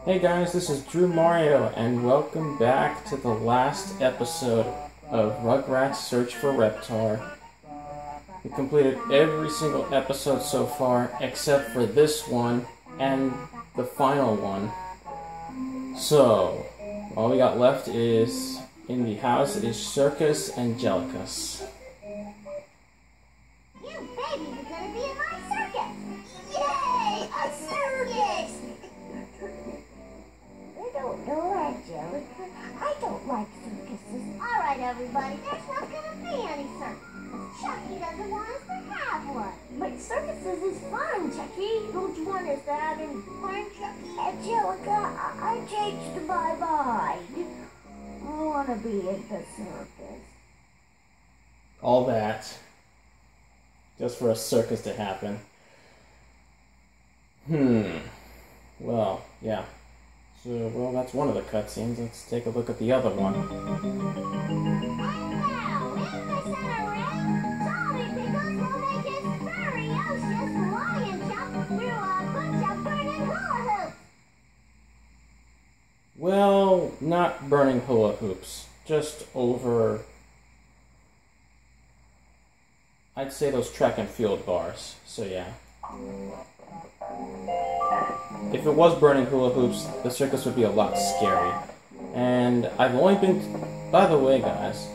Hey guys, this is Drew Mario, and welcome back to the last episode of Rugrats Search for Reptar. We completed every single episode so far, except for this one and the final one. So, all we got left is, in the house, is Circus Angelica. You babies are gonna be in my circus! Yay! A circus! I don't know, Angelica. I don't like circuses. Alright, everybody, there's not gonna be any circus. Chucky doesn't want us to have one. But circuses is fun, Chucky. Don't you want us to have any fun, Chucky? Angelica, I changed my mind. I want to be in the circus. All that just for a circus to happen. Well, yeah. So, well, that's one of the cutscenes. Let's take a look at the other one. And now, in the center ring, Tommy Pickles will make his ferocious lion jump through a bunch of burning hula hoops. Well, not burning hula hoops. Just over, I'd say, those track and field bars. So yeah. If it was burning hula hoops, the circus would be a lot scary. And I've only been... By the way, guys,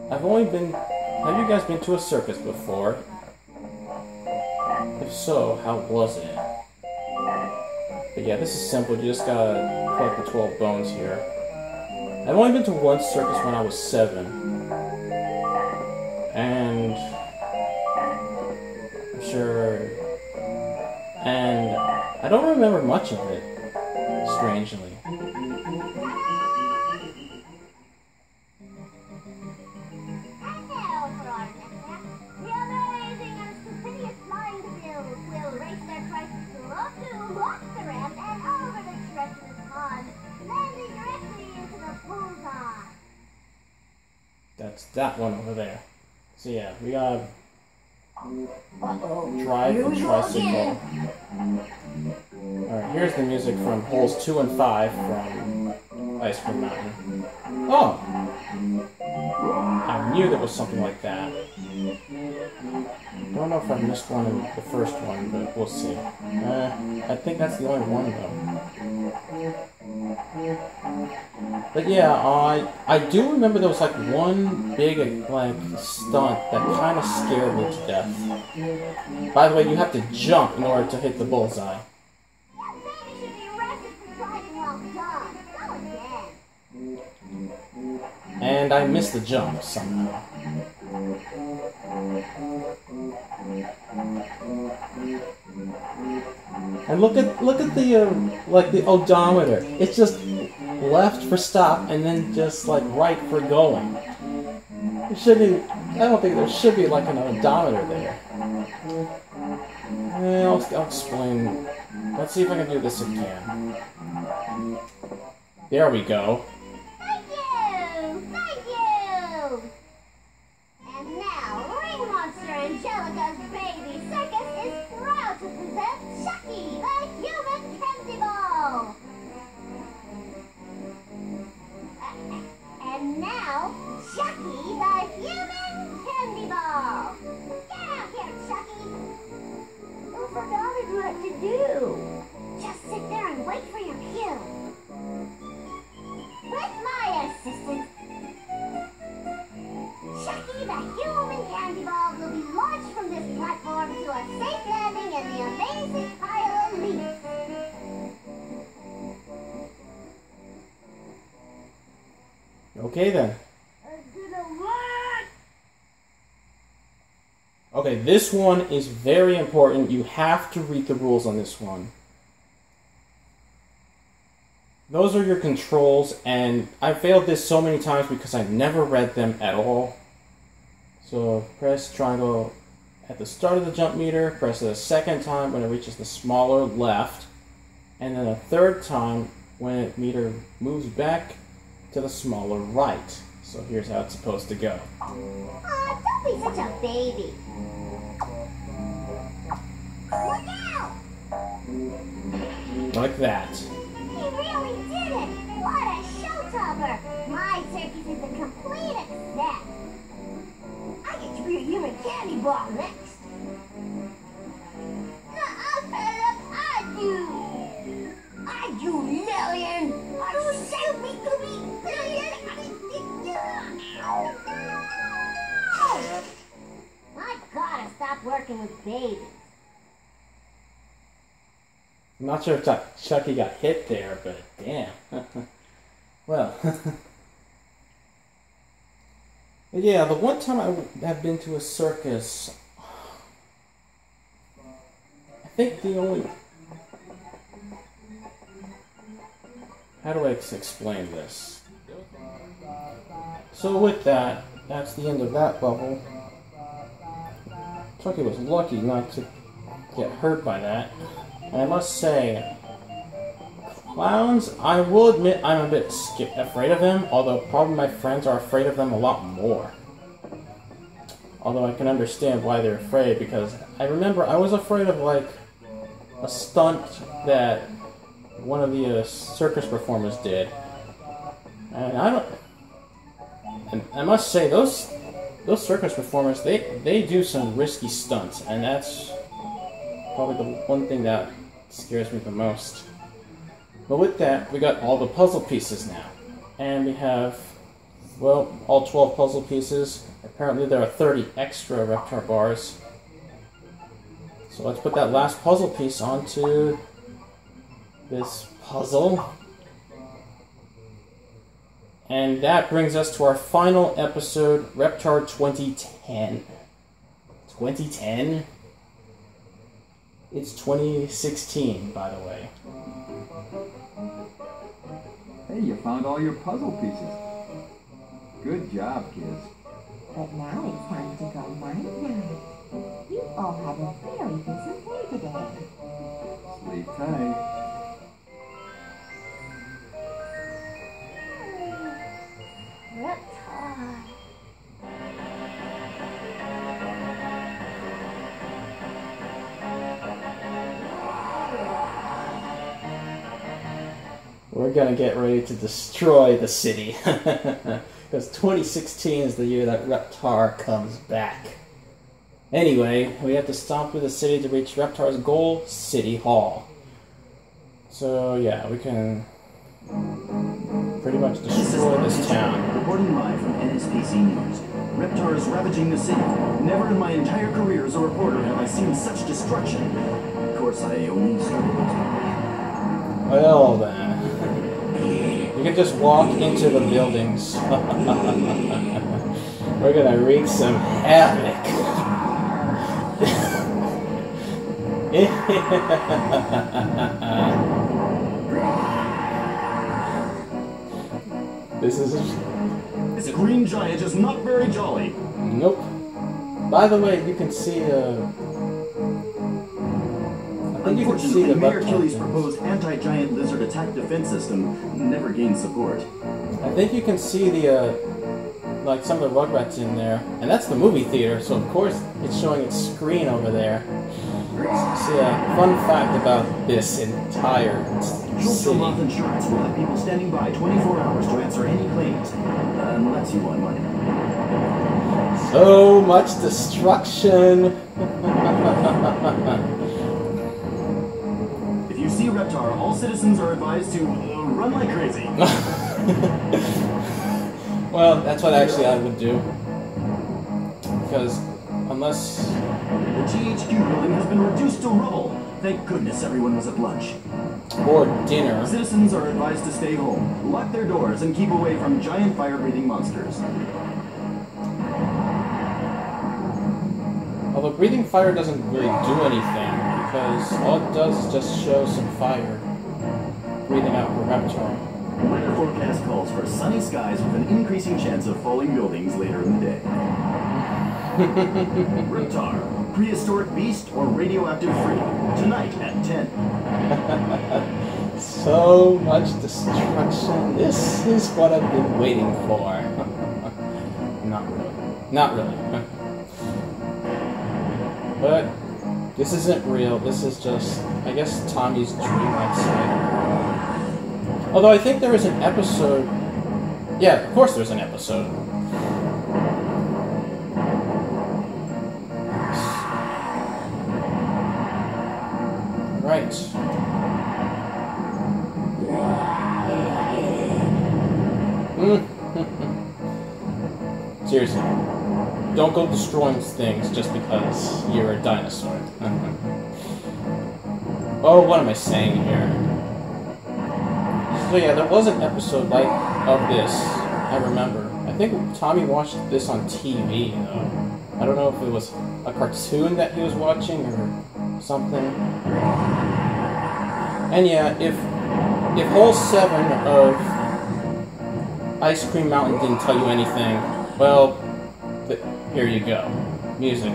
Have you guys been to a circus before? If so, how was it? But yeah, this is simple. You just gotta collect the 12 bones here. I've only been to one circus when I was 7. And I'm sure... And I don't remember much of it, strangely. And now for our next act, the amazing and stupendous flying bills will race their tricycle up to off the ramp and over the treacherous pond, landing directly into the bullseye. That's that one over there. So yeah, we gotta drive the tricycle. Alright, here's the music from holes 2 and 5 from Ice Cream Mountain. Oh! I knew there was something like that. Don't know if I missed one in the first one, but we'll see. I think that's the only one though. But yeah, I do remember there was like one big like stunt that kind of scared me to death. By the way, you have to jump in order to hit the bullseye. That baby should be arrested for driving while drunk. Go again. And I missed the jump somehow. And look at the like the odometer. It's just left for stop and then just like right for going. It should be. I don't think there should be like an odometer there. I'll explain. Let's see if I can do this again. There we go. Thank you! Thank you! And now, Ring Monster Angelica's baby circus is proud to present Chucky, the human candy ball! And now, Chucky, the human candy ball! Get out here, Chucky! I forgot what to do. Just sit there and wait for your cue. With my assistance, Chucky the human candy ball will be launched from this platform to a safe landing in the amazing pile of leaves. Okay then. I'm gonna run. Okay, this one is very important. You have to read the rules on this one. Those are your controls, and I failed this so many times because I never read them at all. So press triangle at the start of the jump meter, press it a second time when it reaches the smaller left, and then a third time when the meter moves back to the smaller right. So here's how it's supposed to go. Aw, don't be such a baby. Look out! Like that. He really did it! What a showstopper! My circus is a complete success! I get to be a human candy bar next. Nuh-uh, Philip! I do, million! You sent me to be billion. I gotta stop working with babies. I'm not sure if Chucky got hit there, but damn. Well. Yeah, the one time I have been to a circus, I think the only... How do I explain this? So with that, that's the end of that bubble. Chucky was lucky not to get hurt by that. And I must say, clowns, I will admit I'm a bit afraid of them, although probably my friends are afraid of them a lot more. Although I can understand why they're afraid, because I remember I was afraid of, like, a stunt that one of the circus performers did. And I must say, those circus performers, they do some risky stunts, and that's probably the one thing that scares me the most. But with that, we got all the puzzle pieces now. And we have, well, all 12 puzzle pieces. Apparently there are 30 extra Reptar bars. So let's put that last puzzle piece onto this puzzle. And that brings us to our final episode, Reptar 2010. 2010? It's 2016, by the way. Hey, you found all your puzzle pieces. Good job, kids. But now it's time to go night-night. You all have a very busy day today. Sleep tight. Reptar. We're gonna get ready to destroy the city. Because 2016 is the year that Reptar comes back. Anyway, we have to stomp through the city to reach Reptar's goal, City Hall. So yeah, we can pretty much destroy this town. Reporting live from NSPC News. Reptar is ravaging the city. Never in my entire career as a reporter have I seen such destruction. Of course, I only started. Well then. You can just walk into the buildings. We're gonna wreak some havoc. This green giant is not very jolly. Nope. By the way, you can see Unfortunately, Mayor Achilles' proposed anti-giant lizard attack defense system never gained support. I think you can see the like some of the Rugrats in there, and that's the movie theater. So of course it's showing its screen over there. See a fun fact about this entire city. Health Insurance will have people standing by 24 hours to answer any claims, unless you want money. So much destruction. If you see Reptar, all citizens are advised to run like crazy. Well, that's what actually I would do. Because unless... The GHQ building has been reduced to rubble. Thank goodness everyone was at lunch. Or dinner. Citizens are advised to stay home, lock their doors, and keep away from giant fire-breathing monsters. Although breathing fire doesn't really do anything, because all it does is just show some fire breathing out for Reptar. Weather forecast calls for sunny skies with an increasing chance of falling buildings later in the day. Reptar, prehistoric beast or radioactive freak? Tonight at 10. So much destruction. This is what I've been waiting for. Not really. Not really. But This isn't real. This is just, I guess, Tommy's dream, I'd say. Although I think there is an episode... Yeah, of course there's an episode. Right. Seriously. Don't go destroying things just because you're a dinosaur. Oh, what am I saying here? So yeah, there was an episode like of this, I remember. I think Tommy watched this on TV, though. I don't know if it was a cartoon that he was watching or something. And yeah, if Hole 7 of Ice Cream Mountain didn't tell you anything, well, here you go. Music.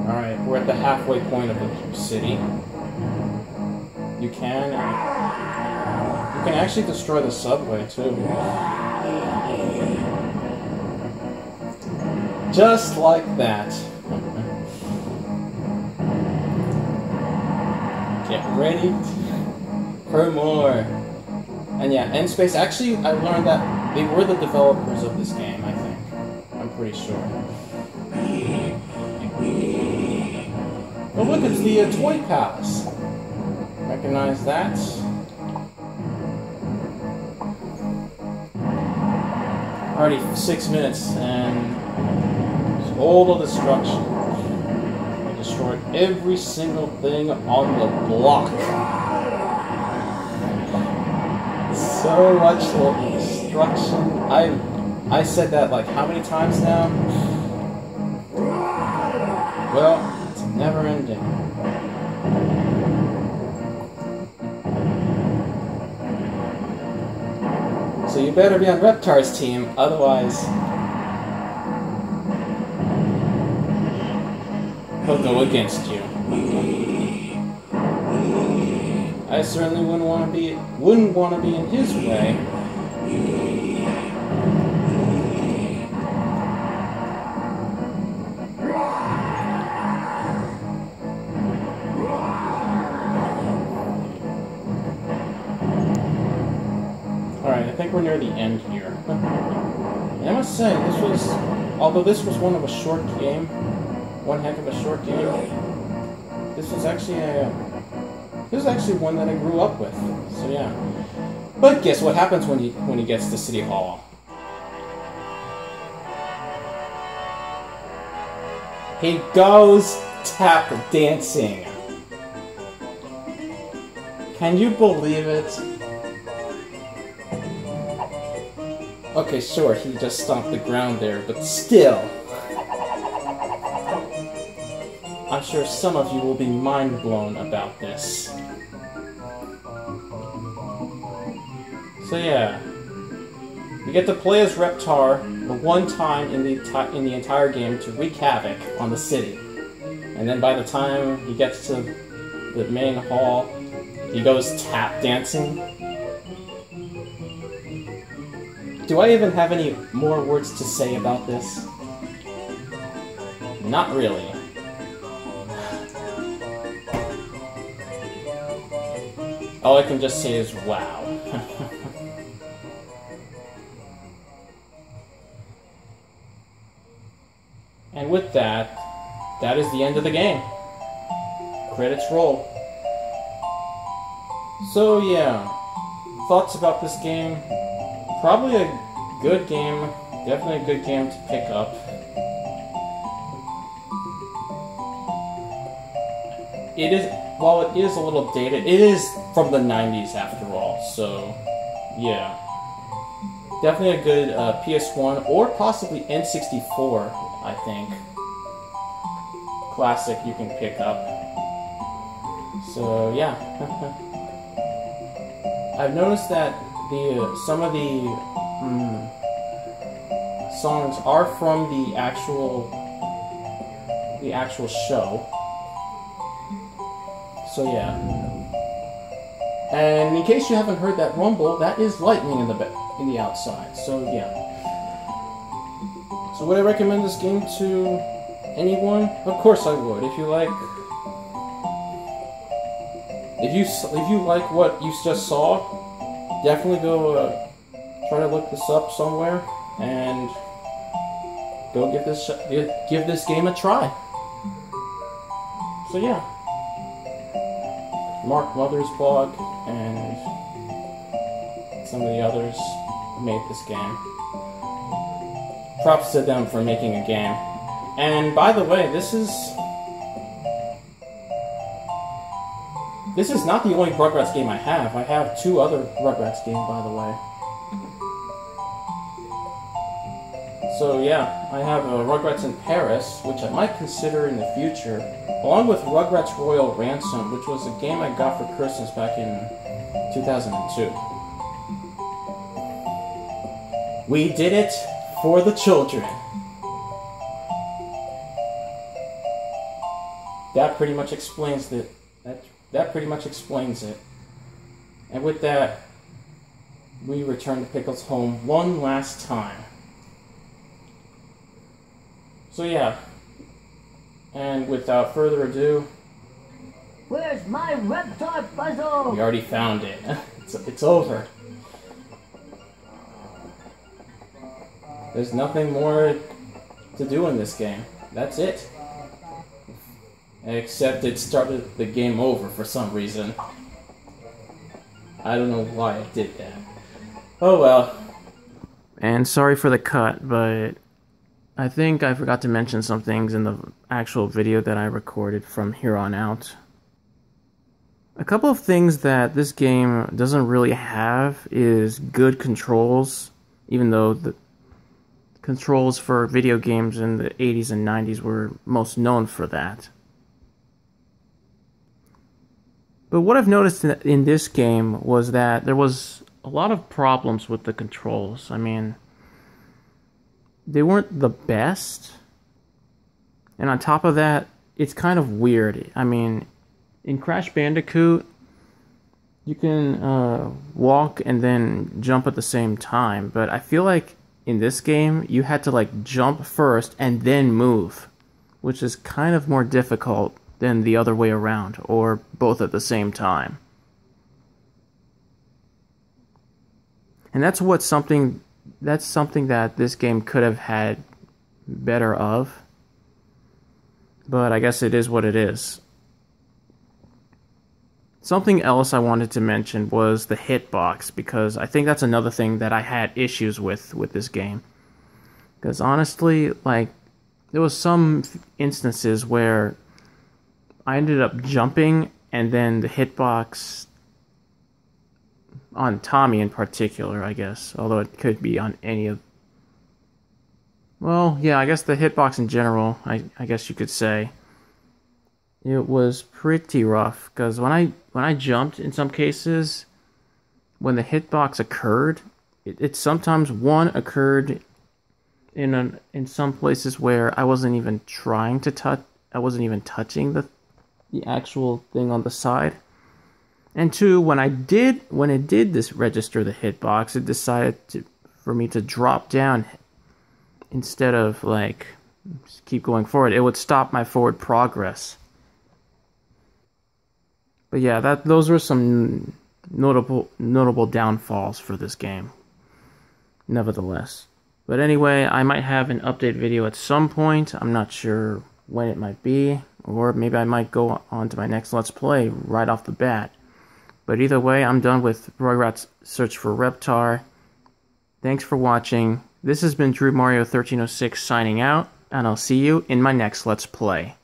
Alright, we're at the halfway point of the city. You can actually destroy the subway, too. Just like that. Get ready for more. And yeah, N-Space, actually, I learned that they were the developers of this game, I think. I'm pretty sure. Oh look, it's the Toy Palace. Recognize that? Already 6 minutes, and all the destruction. I destroyed every single thing on the block. So much destruction. I said that like how many times now? Well, it's never ending. So you better be on Reptar's team, otherwise he'll go against you. I certainly wouldn't want to be in his way. Alright, I think we're near the end here. And I must say, although this was one heck of a short game, this was actually one that I grew up with, so yeah. But guess what happens when he gets to City Hall? He goes tap dancing. Can you believe it? Okay, sure, he just stomped the ground there, but still. I'm sure some of you will be mind blown about this. So yeah, you get to play as Reptar the one time in the entire game to wreak havoc on the city, and then by the time he gets to the main hall, he goes tap dancing. Do I even have any more words to say about this? Not really. All I can just say is wow. And with that, that is the end of the game. Credits roll. So yeah, thoughts about this game? Probably a good game. Definitely a good game to pick up. It is, while it is a little dated, it is from the 90s after all, so yeah. Definitely a good PS1 or possibly N64, I think. Classic you can pick up. So yeah. I've noticed that some of the songs are from the actual show. So yeah. And in case you haven't heard that rumble, that is lightning in the outside. So yeah. So would I recommend this game to anyone? Of course I would. If you like what you just saw, definitely go try to look this up somewhere and go give this game a try. So yeah, Mark Mother's blog and some of the others made this game. Props to them for making a game. And by the way, this is not the only Rugrats game I have. I have 2 other Rugrats games, by the way. So yeah, I have Rugrats in Paris, which I might consider in the future, along with Rugrats Royal Ransom, which was a game I got for Christmas back in 2002. We did it for the children. That pretty much explains it. That pretty much explains it. And with that, we return to Pickles' home one last time. So yeah, and without further ado, Where's my Reptar puzzle? we already found it. It's over. There's nothing more to do in this game. That's it. Except it started the game over for some reason. I don't know why it did that. Oh well. And sorry for the cut, but I think I forgot to mention some things in the actual video that I recorded from here on out. A couple of things that this game doesn't really have is good controls, even though the controls for video games in the 80s and 90s were most known for that. But what I've noticed in this game was that there was a lot of problems with the controls. I mean, they weren't the best. And on top of that, it's kind of weird. I mean, in Crash Bandicoot, you can walk and then jump at the same time. But I feel like in this game, you had to like jump first and then move, which is kind of more difficult than the other way around, or both at the same time. And that's something that this game could have had better of. But I guess it is what it is. Something else I wanted to mention was the hitbox, because I think that's another thing that I had issues with this game. Because honestly, like, there was some instances where I ended up jumping, and then the hitbox on Tommy in particular, I guess, although it could be on any of... Well, yeah, I guess the hitbox in general, I guess you could say. It was pretty rough, because when I jumped, in some cases, when the hitbox occurred, it sometimes, occurred in some places where I wasn't even trying to touch, I wasn't even touching the actual thing on the side. And 2, when it did this register the hitbox, it decided for me to drop down instead of like keep going forward. It would stop my forward progress. But yeah, those were some notable downfalls for this game, nevertheless. But anyway, I might have an update video at some point. I'm not sure when it might be, or maybe I might go on to my next Let's Play right off the bat. But either way, I'm done with Rugrats Search for Reptar. Thanks for watching. This has been Drew Mario 1306 signing out, and I'll see you in my next Let's Play.